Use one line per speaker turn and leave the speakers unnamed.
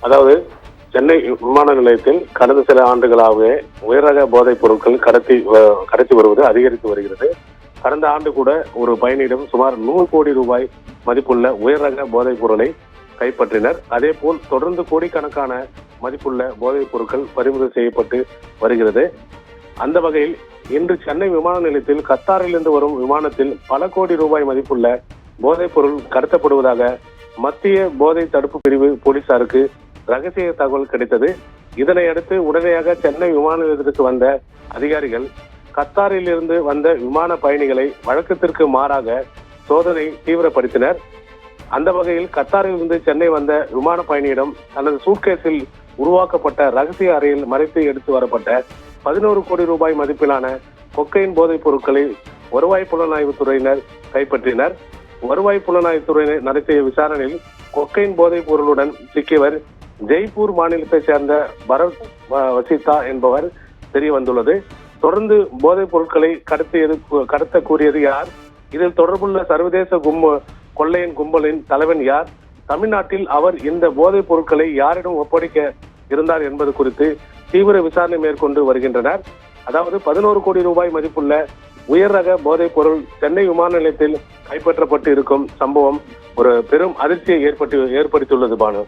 அதாவது சென்னை விமான நிலையத்தில் கடந்த சில ஆண்டுகளாகவே உயர்ரக போதைப் பொருட்கள் கடத்தி வருவது அதிகரித்து வருகிறது. கடந்த ஆண்டு கூட ஒரு பயணியிடம் சுமார் 100 கோடி ரூபாய் மதிப்புள்ள உயர்ரக போதைப் பொருளை கைப்பற்றினர். அதே போல் தொடர்ந்து கோடிக்கணக்கான மதிப்புள்ள போதைப் பொருட்கள் பறிமுதல் செய்யப்பட்டு வருகிறது. அந்த வகையில் இன்று சென்னை விமான நிலையத்தில் கத்தாரிலிருந்து வரும் விமானத்தில் பல கோடி ரூபாய் மதிப்புள்ள போதைப் பொருள் கடத்தப்படுவதாக மத்திய போதை தடுப்பு பிரிவு போலீசாருக்கு ரகசிய தகவல் கிடைத்தது. இதனை அடுத்து உடனடியாக சென்னை விமான நிலையத்திற்கு வந்த அதிகாரிகள் கத்தாரில் இருந்து வந்த விமான பயணிகளை வழக்கத்திற்கு மாறாக சோதனை தீவிரப்படுத்தினர். அந்த வகையில் கத்தாரில் இருந்து சென்னை வந்த விமான பயணியிடம் தனது சூட்கேஸில் உருவாக்கப்பட்ட ரகசிய அறையில் மறைத்து எடுத்து வரப்பட்ட 11 கோடி ரூபாய் மதிப்பிலான கொக்கைன் போதைப் பொருட்களை வருவாய் புலனாய்வு துறையினர் கைப்பற்றினர். வருவாய் புலனாய்வு துறையினர் நடத்திய விசாரணையில் கொக்கைன் போதைப் பொருளுடன் சிக்கியவர் ஜெய்ப்பூர் மாநிலத்தைச் சேர்ந்த பரத் வசிதா என்பவர் தெரிய வந்துள்ளது. தொடர்ந்து போதைப் பொருட்களை கடத்த கூறியது யார்? இதில் தொடர்புள்ள சர்வதேச கொள்ளையன் கும்பலின் தலைவன் யார்? தமிழ்நாட்டில் அவர் இந்த போதைப் பொருட்களை யாரிடம் ஒப்படைக்க இருந்தார் என்பது குறித்து தீவிர விசாரணை மேற்கொண்டு வருகின்றனர். அதாவது 11 கோடி ரூபாய் மதிப்புள்ள உயர் ரக போதைப் பொருள் சென்னை விமான நிலையத்தில் கைப்பற்றப்பட்டு இருக்கும் சம்பவம் ஒரு பெரும் அதிர்ச்சியை ஏற்படுத்தியுள்ளது பானு.